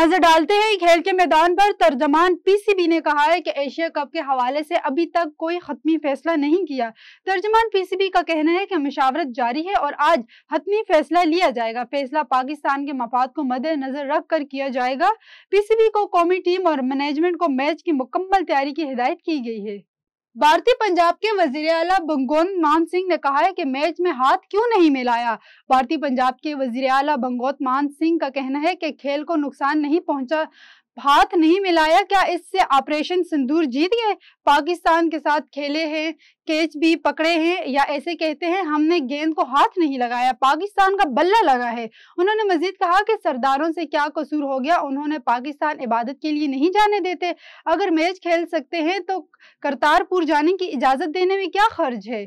नजर डालते हैं खेल के मैदान पर। तर्जमान पीसीबी ने कहा है कि एशिया कप के हवाले से अभी तक कोई हतमी फैसला नहीं किया। तर्जमान पीसीबी का कहना है कि मुशावरत जारी है और आज हतमी फैसला लिया जाएगा। फैसला पाकिस्तान के मफाद को मद्देनजर रख कर किया जाएगा। पीसीबी को कौमी टीम और मैनेजमेंट को मैच की मुकम्मल तैयारी की हिदायत की गई है। भारतीय पंजाब के वजीर आला भगवंत मान सिंह ने कहा है कि मैच में हाथ क्यों नहीं मिलाया। भारतीय पंजाब के वजीर आला भगवंत मान सिंह का कहना है कि खेल को नुकसान नहीं पहुंचा, हाथ नहीं मिलाया। क्या इससे ऑपरेशन सिंदूर जीत गए? पाकिस्तान के साथ खेले हैं, कैच भी पकड़े हैं, या ऐसे कहते हैं हमने गेंद को हाथ नहीं लगाया, पाकिस्तान का बल्ला लगा है। उन्होंने मजीद कहा कि सरदारों से क्या कसूर हो गया, उन्होंने पाकिस्तान इबादत के लिए नहीं जाने देते। अगर मैच खेल सकते हैं तो करतारपुर जाने की इजाजत देने में क्या खर्च है।